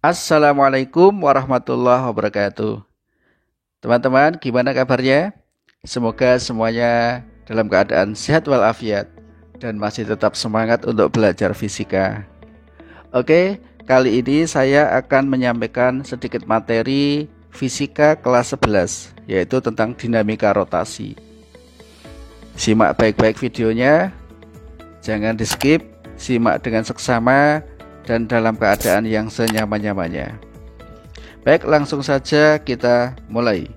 Assalamualaikum warahmatullahi wabarakatuh. Teman-teman, gimana kabarnya? Semoga semuanya dalam keadaan sehat walafiat dan masih tetap semangat untuk belajar fisika. Oke, kali ini saya akan menyampaikan sedikit materi fisika kelas 11, yaitu tentang dinamika rotasi. Simak baik-baik videonya, jangan di-skip, simak dengan seksama dan dalam keadaan yang senyaman-nyamannya. Baik, langsung saja kita mulai.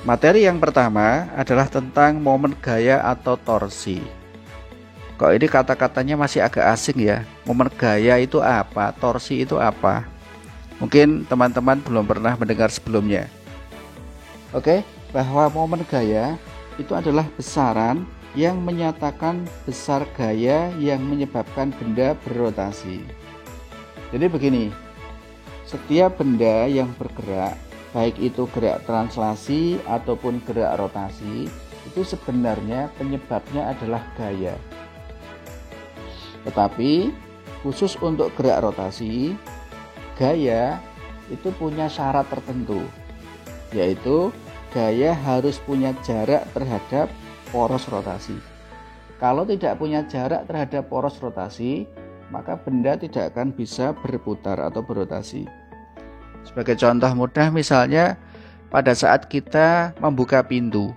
Materi yang pertama adalah tentang momen gaya atau torsi. Kok ini kata-katanya masih agak asing ya? Momen gaya itu apa? Torsi itu apa? Mungkin teman-teman belum pernah mendengar sebelumnya. Oke, bahwa momen gaya itu adalah besaran yang menyatakan besar gaya yang menyebabkan benda berrotasi. Jadi begini, setiap benda yang bergerak, baik itu gerak translasi ataupun gerak rotasi, itu sebenarnya penyebabnya adalah gaya. Tetapi khusus untuk gerak rotasi, gaya itu punya syarat tertentu, yaitu gaya harus punya jarak terhadap poros rotasi. Kalau tidak punya jarak terhadap poros rotasi, maka benda tidak akan bisa berputar atau berrotasi. Sebagai contoh mudah, misalnya pada saat kita membuka pintu,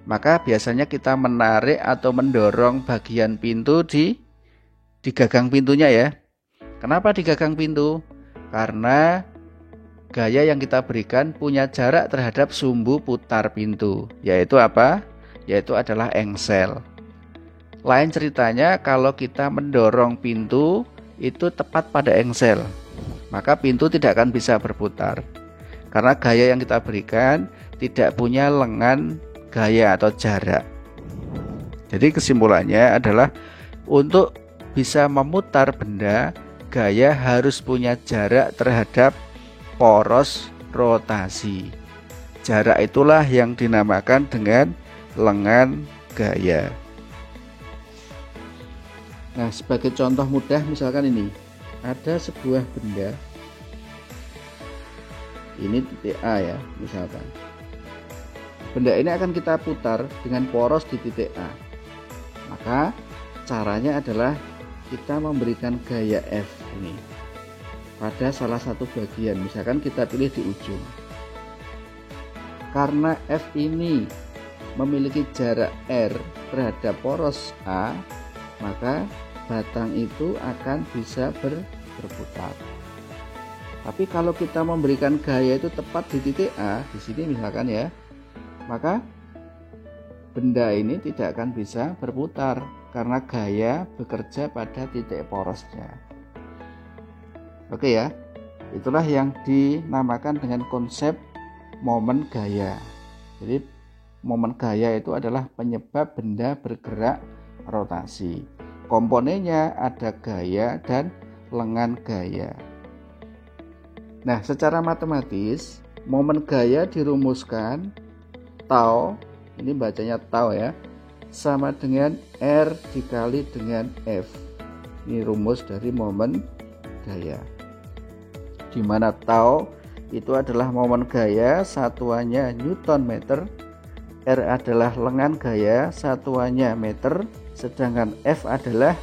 maka biasanya kita menarik atau mendorong bagian pintu di gagang pintunya ya. Kenapa di gagang pintu? Karena gaya yang kita berikan punya jarak terhadap sumbu putar pintu, yaitu apa? Yaitu adalah engsel. Lain ceritanya kalau kita mendorong pintu itu tepat pada engsel, maka pintu tidak akan bisa berputar karena gaya yang kita berikan tidak punya lengan gaya atau jarak. Jadi kesimpulannya adalah untuk bisa memutar benda, gaya harus punya jarak terhadap poros rotasi. Jarak itulah yang dinamakan dengan lengan gaya. Nah, sebagai contoh mudah misalkan ini, ada sebuah benda, ini titik A ya, misalkan. Benda ini akan kita putar dengan poros di titik A. Maka caranya adalah kita memberikan gaya F ini pada salah satu bagian, misalkan kita pilih di ujung. Karena F ini memiliki jarak R terhadap poros A, maka batang itu akan bisa berputar. Tapi kalau kita memberikan gaya itu tepat di titik A, di sini misalkan ya, maka benda ini tidak akan bisa berputar karena gaya bekerja pada titik porosnya. Oke ya, itulah yang dinamakan dengan konsep momen gaya. Jadi momen gaya itu adalah penyebab benda bergerak rotasi. Komponennya ada gaya dan lengan gaya. Nah, secara matematis, momen gaya dirumuskan tau, ini bacanya tau ya, sama dengan R dikali dengan F. Ini rumus dari momen gaya. Di mana tau itu adalah momen gaya, satuannya Newton meter. R adalah lengan gaya, satuannya meter, sedangkan F adalah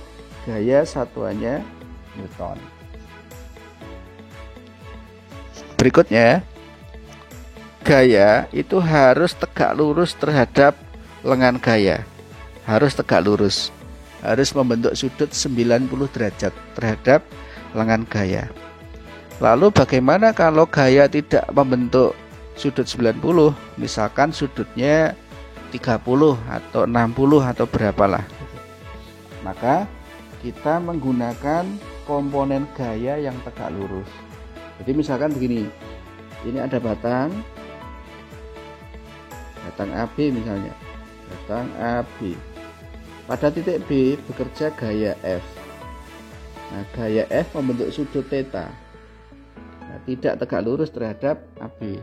gaya, satuannya Newton. Berikutnya, gaya itu harus tegak lurus terhadap lengan gaya. Harus tegak lurus. Harus membentuk sudut 90 derajat terhadap lengan gaya. Lalu bagaimana kalau gaya tidak membentuk sudut 90, misalkan sudutnya 30 atau 60 atau berapalah, maka kita menggunakan komponen gaya yang tegak lurus. Jadi misalkan begini, ini ada batang AB misalnya, batang AB. Pada titik B bekerja gaya F. Nah, gaya F membentuk sudut theta. Nah, tidak tegak lurus terhadap AB.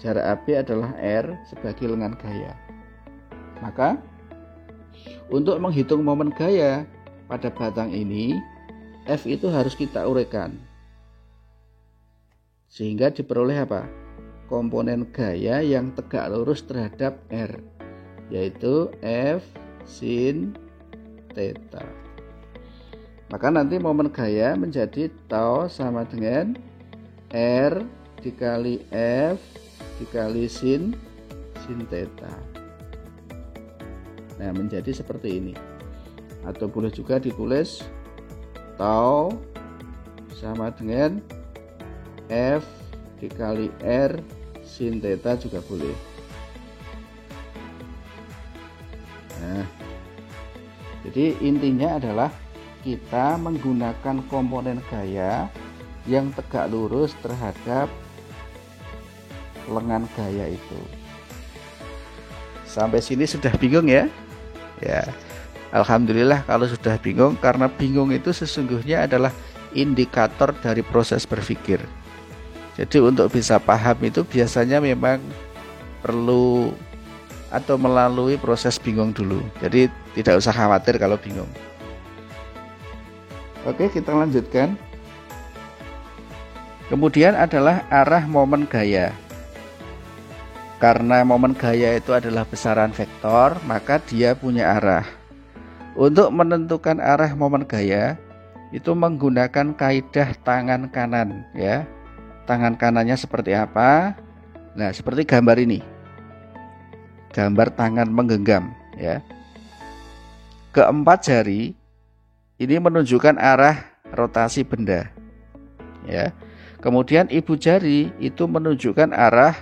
Jarak AB adalah R sebagai lengan gaya. Maka untuk menghitung momen gaya, pada batang ini, F itu harus kita uraikan. Sehingga diperoleh apa? Komponen gaya yang tegak lurus terhadap R, yaitu F sin theta. Maka nanti momen gaya menjadi tau sama dengan R dikali F dikali sin theta. Nah, menjadi seperti ini. Atau boleh juga ditulis tau sama dengan F dikali R sin theta juga boleh. Nah, jadi intinya adalah kita menggunakan komponen gaya yang tegak lurus terhadap lengan gaya itu. Sampai sini sudah bingung ya? Ya, alhamdulillah kalau sudah bingung, karena bingung itu sesungguhnya adalah indikator dari proses berpikir. Jadi untuk bisa paham itu biasanya memang perlu atau melalui proses bingung dulu. Jadi tidak usah khawatir kalau bingung. Oke, kita lanjutkan. Kemudian adalah arah momen gaya. Karena momen gaya itu adalah besaran vektor, maka dia punya arah. Untuk menentukan arah momen gaya itu menggunakan kaidah tangan kanan, ya. Tangan kanannya seperti apa? Nah, seperti gambar ini. Gambar tangan menggenggam, ya. Keempat jari ini menunjukkan arah rotasi benda, ya. Kemudian ibu jari itu menunjukkan arah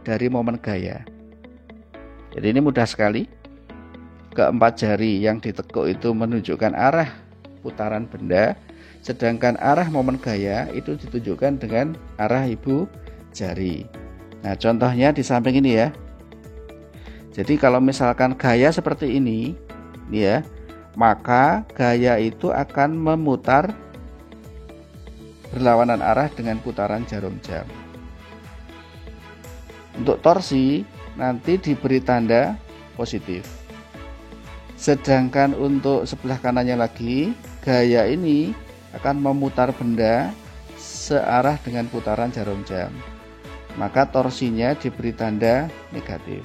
dari momen gaya. Jadi ini mudah sekali. Keempat jari yang ditekuk itu menunjukkan arah putaran benda, sedangkan arah momen gaya itu ditunjukkan dengan arah ibu jari. Nah, contohnya di samping ini ya. Jadi kalau misalkan gaya seperti ini ya, maka gaya itu akan memutar berlawanan arah dengan putaran jarum jam. Untuk torsi nanti diberi tanda positif. Sedangkan untuk sebelah kanannya lagi, gaya ini akan memutar benda searah dengan putaran jarum jam. Maka torsinya diberi tanda negatif.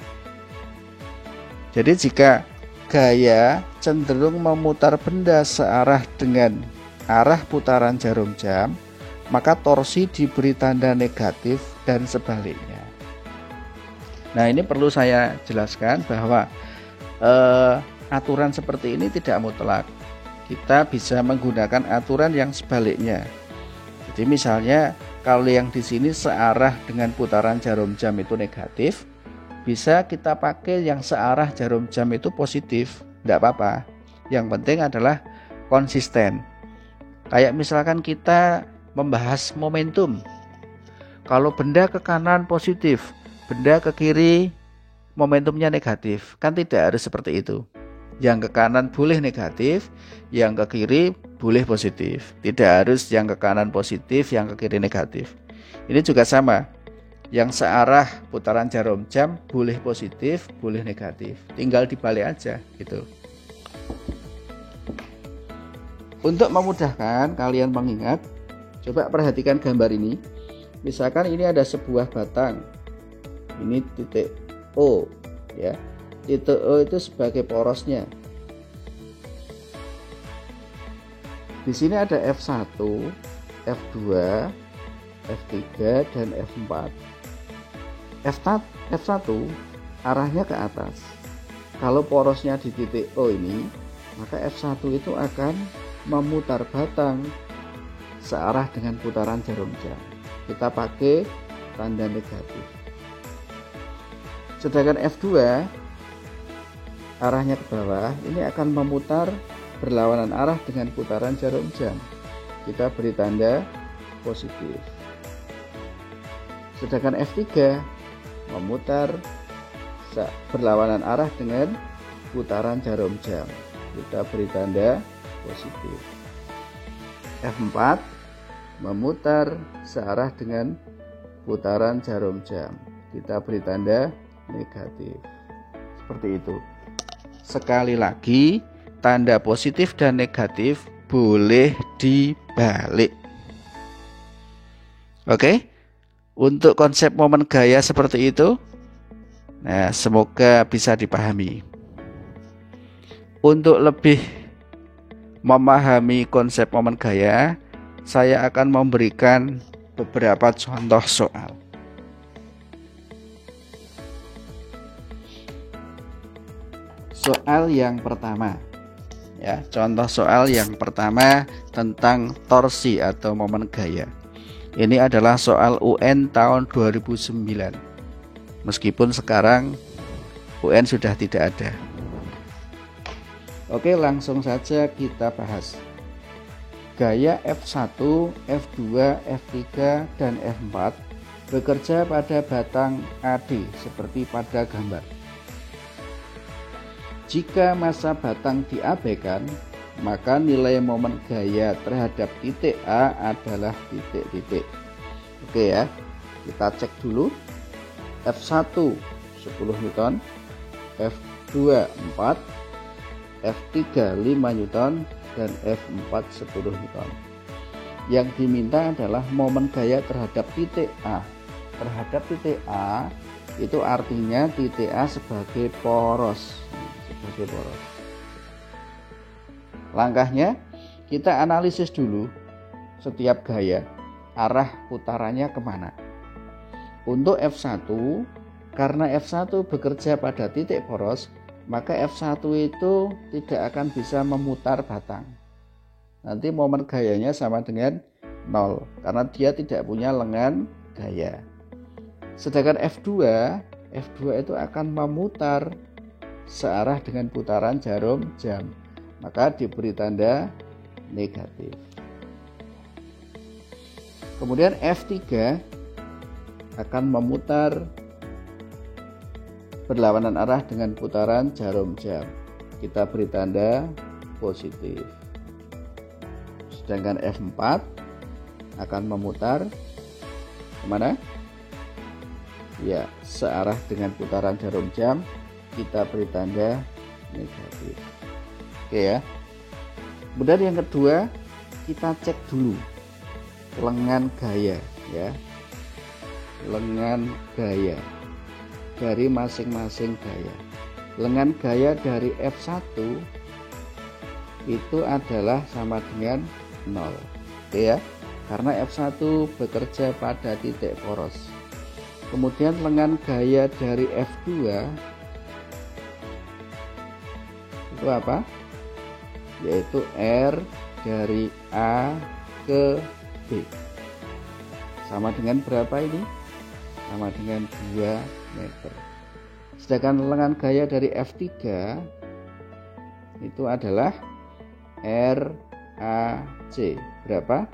Jadi jika gaya cenderung memutar benda searah dengan arah putaran jarum jam, maka torsi diberi tanda negatif dan sebaliknya. Nah, ini perlu saya jelaskan bahwa aturan seperti ini tidak mutlak. Kita bisa menggunakan aturan yang sebaliknya. Jadi misalnya kalau yang di sini searah dengan putaran jarum jam itu negatif, bisa kita pakai yang searah jarum jam itu positif, tidak apa-apa. Yang penting adalah konsisten. Kayak misalkan kita membahas momentum. Kalau benda ke kanan positif, benda ke kiri momentumnya negatif, kan tidak harus seperti itu. Yang ke kanan boleh negatif, yang ke kiri boleh positif. Tidak harus yang ke kanan positif, yang ke kiri negatif. Ini juga sama. Yang searah putaran jarum jam boleh positif, boleh negatif. Tinggal dibalik aja gitu. Untuk memudahkan kalian mengingat, coba perhatikan gambar ini. Misalkan ini ada sebuah batang. Ini titik O, ya. Titik O itu sebagai porosnya. Di sini ada F1, F2, F3 dan F4. F1 arahnya ke atas. Kalau porosnya di titik O ini, maka F1 itu akan memutar batang searah dengan putaran jarum jam. Kita pakai tanda negatif. Sedangkan F2 arahnya ke bawah, ini akan memutar berlawanan arah dengan putaran jarum jam. Kita beri tanda positif. Sedangkan F3 memutar berlawanan arah dengan putaran jarum jam. Kita beri tanda positif. F4 memutar searah dengan putaran jarum jam. Kita beri tanda negatif. Seperti itu. Sekali lagi, tanda positif dan negatif boleh dibalik. Oke, untuk konsep momen gaya seperti itu, nah, semoga bisa dipahami. Untuk lebih memahami konsep momen gaya, saya akan memberikan beberapa contoh soal. Soal yang pertama, ya, contoh soal yang pertama tentang torsi atau momen gaya. Ini adalah soal UN tahun 2009. Meskipun sekarang UN sudah tidak ada. Oke, langsung saja kita bahas. Gaya F1, F2, F3, dan F4 bekerja pada batang AD seperti pada gambar. Jika massa batang diabaikan, maka nilai momen gaya terhadap titik A adalah titik-titik. Oke ya, kita cek dulu. F1 10 Newton, F2 4, F3 5 Newton, dan F4 10 Newton. Yang diminta adalah momen gaya terhadap titik A. Terhadap titik A itu artinya titik A sebagai poros. Langkahnya, kita analisis dulu setiap gaya, arah putarannya kemana. Untuk F1, karena F1 bekerja pada titik poros, maka F1 itu tidak akan bisa memutar batang. Nanti momen gayanya sama dengan 0, karena dia tidak punya lengan gaya. Sedangkan F2 itu akan memutar searah dengan putaran jarum jam, maka diberi tanda negatif. Kemudian F3 akan memutar berlawanan arah dengan putaran jarum jam, kita beri tanda positif. Sedangkan F4 akan memutar kemana? Ya, searah dengan putaran jarum jam, kita beri tanda negatif. Oke ya. Kemudian yang kedua, kita cek dulu lengan gaya ya. Lengan gaya dari masing-masing gaya. Lengan gaya dari F1 itu adalah sama dengan 0. Oke ya. Karena F1 bekerja pada titik poros. Kemudian lengan gaya dari F2 itu apa? Yaitu R dari A ke B. Sama dengan berapa ini? Sama dengan 2 meter. Sedangkan lengan gaya dari F3 itu adalah RAC. Berapa?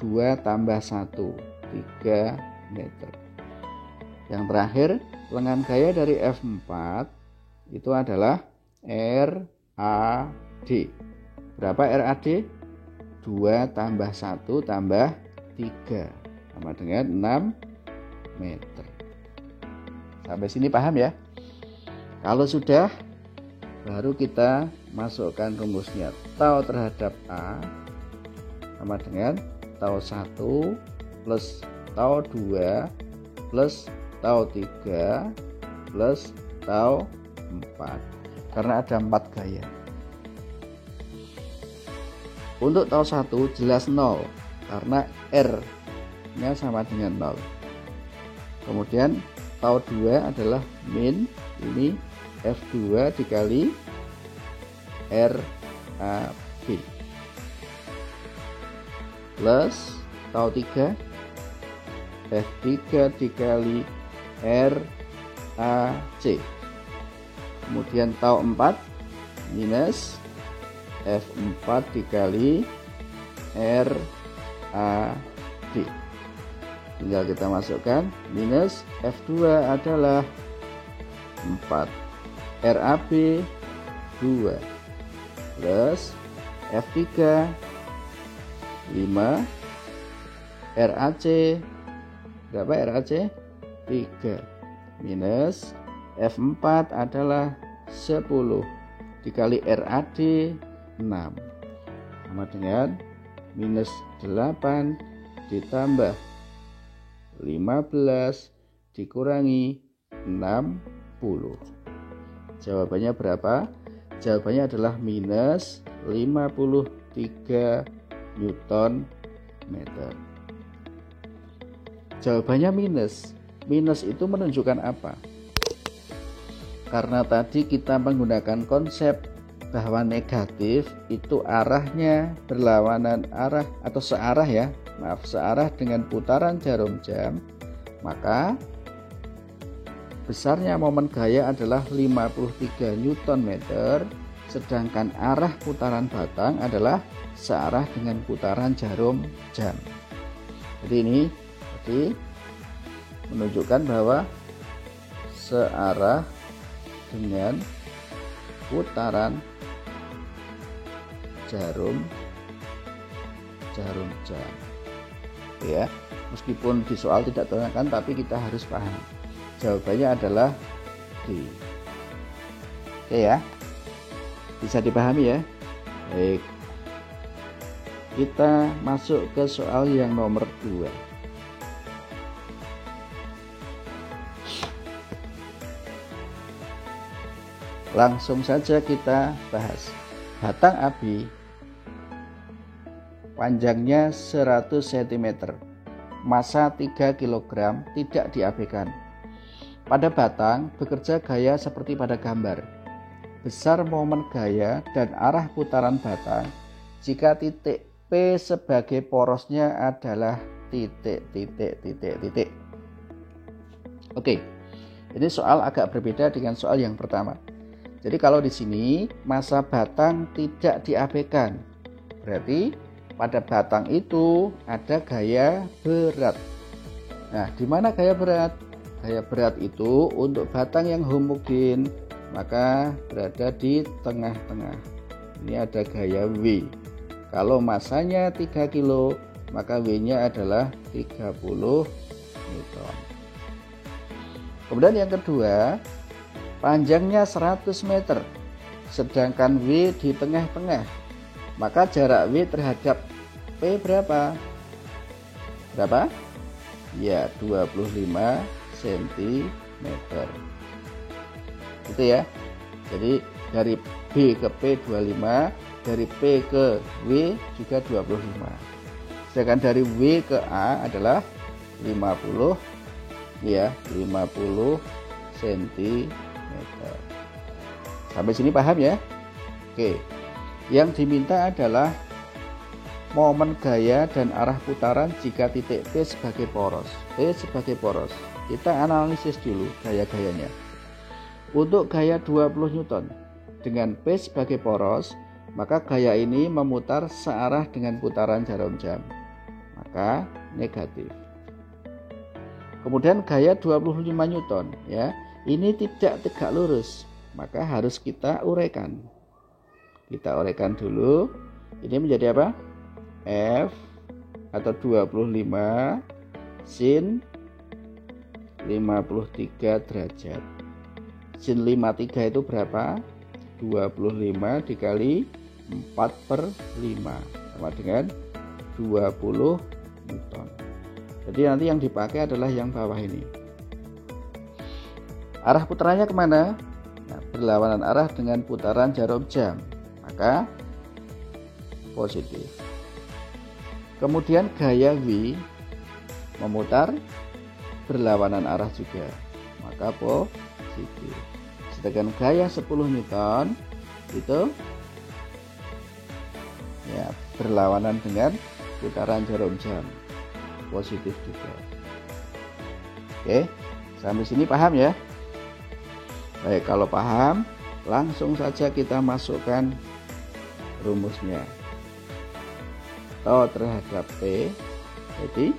2 tambah 1, 3 meter. Yang terakhir, lengan gaya dari F4 itu adalah RAD. Berapa RAD? 2 tambah 1 tambah 3 sama dengan 6 meter. Sampai sini paham ya? Kalau sudah, baru kita masukkan rumusnya. Tau terhadap A sama dengan tau 1 plus tau 2 plus tau 3 plus tau 4. Karena ada 4 gaya. Untuk tau 1 jelas 0 karena R nya sama dengan 0. Kemudian tau 2 adalah min, ini F2 dikali RAB plus tau 3 F3 dikali RAC. Kemudian tau 4 minus F4 dikali RAD. Tinggal kita masukkan, minus F2 adalah 4, RAB 2 plus F3 5, RAC berapa? RAC 3 minus F4 adalah 10, dikali RAD 6 sama dengan minus 8 ditambah 15 dikurangi 60. Jawabannya berapa? Jawabannya adalah minus 53 Newton meter. Jawabannya minus. Minus itu menunjukkan apa? Karena tadi kita menggunakan konsep bahwa negatif itu arahnya berlawanan arah atau searah ya. Searah dengan putaran jarum jam, maka besarnya momen gaya adalah 53 Newton meter, sedangkan arah putaran batang adalah searah dengan putaran jarum jam. Jadi ini menunjukkan bahwa searah dengan putaran jarum jam. Ya, meskipun di soal tidak terangkan, tapi kita harus paham. Jawabannya adalah D. Oke ya, bisa dipahami ya. Baik, kita masuk ke soal yang nomor 2. Langsung saja kita bahas. Batang abi panjangnya 100 cm, massa 3 kg, tidak diabaikan. Pada batang bekerja gaya seperti pada gambar. Besar momen gaya dan arah putaran batang jika titik P sebagai porosnya adalah titik. Oke, ini soal agak berbeda dengan soal yang pertama. Jadi kalau di sini massa batang tidak diabaikan, berarti pada batang itu ada gaya berat. Nah, di mana gaya berat? Gaya berat itu untuk batang yang homogen, maka berada di tengah-tengah. Ini ada gaya W. Kalau massanya 3 kilo, maka W-nya adalah 30 Newton. Kemudian yang kedua, panjangnya 100 meter, sedangkan W di tengah-tengah, maka jarak W terhadap P berapa? Ya, 25 cm. Gitu ya. Jadi dari B ke P 25, dari P ke W juga 25. Sedangkan dari W ke A adalah 50 cm. Sampai sini paham ya? Oke. Yang diminta adalah momen gaya dan arah putaran jika titik P sebagai poros. Kita analisis dulu gaya-gayanya. Untuk gaya 20 Newton dengan P sebagai poros, maka gaya ini memutar searah dengan putaran jarum jam, maka negatif. Kemudian gaya 25 Newton ya, ini tidak tegak lurus, maka harus kita uraikan. Kita uraikan dulu. Ini menjadi apa? F atau 25 sin 53 derajat. Sin 53 itu berapa? 25 dikali 4/5 sama dengan 20 Newton. Jadi nanti yang dipakai adalah yang bawah ini. Arah putarannya kemana? Nah, berlawanan arah dengan putaran jarum jam, maka positif. Kemudian gaya W memutar berlawanan arah juga, maka positif. Sedangkan gaya 10 Newton itu ya berlawanan dengan putaran jarum jam, positif juga. Oke, sampai sini paham ya? Baik, kalau paham, langsung saja kita masukkan rumusnya. Tau terhadap P, jadi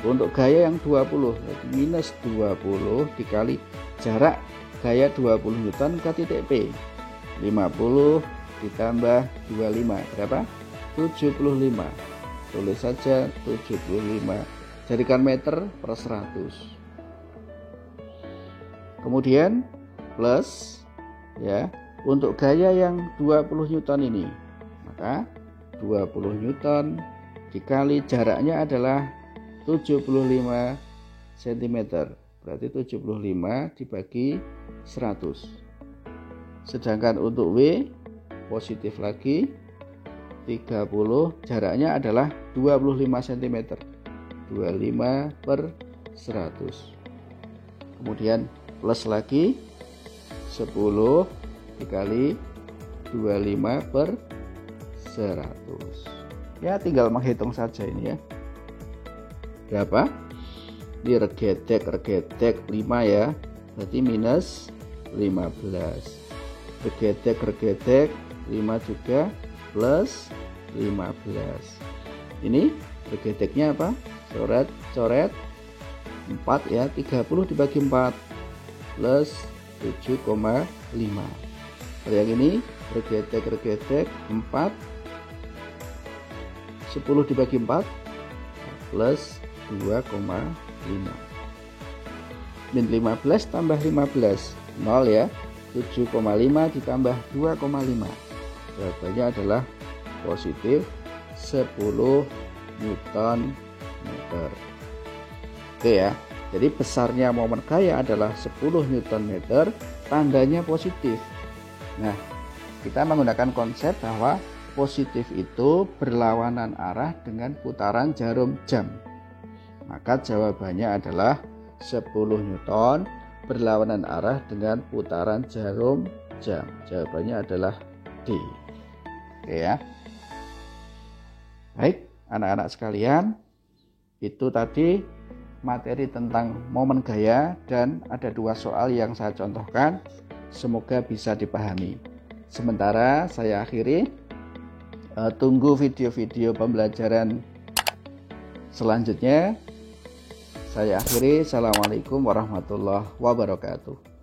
untuk gaya yang 20, jadi minus 20 dikali jarak gaya 20 Newton ke titik P. 50 ditambah 25, berapa? 75. Tulis saja 75. Jadikan meter per 100. Kemudian plus ya, Untuk gaya yang 20 Newton ini, maka 20 Newton dikali jaraknya adalah 75 cm. Berarti 75 dibagi 100. Sedangkan untuk W positif lagi 30, jaraknya adalah 25 cm. 25 per 100. Kemudian plus lagi 10 dikali 25 per 100. Ya tinggal menghitung saja ini ya. Berapa? Ini regetek 5 ya. Berarti minus 15. Regetek 5 juga plus 15. Ini regeteknya apa? Coret 4 ya. 30 dibagi 4 plus 7,5. Kalau yang ini regetek 4, 10 dibagi 4 plus 2,5. Min 15 tambah 15 0 ya. 7,5 ditambah 2,5. Jawabannya adalah positif 10 Newton meter. Oke ya. Jadi besarnya momen gaya adalah 10 Newton meter, tandanya positif. Nah, kita menggunakan konsep bahwa positif itu berlawanan arah dengan putaran jarum jam. Maka jawabannya adalah 10 Newton berlawanan arah dengan putaran jarum jam. Jawabannya adalah D. Oke ya. Baik, anak-anak sekalian, itu tadi materi tentang momen gaya dan ada 2 soal yang saya contohkan. Semoga bisa dipahami. Sementara saya akhiri, tunggu video-video pembelajaran selanjutnya. Saya akhiri. Assalamualaikum warahmatullahi wabarakatuh.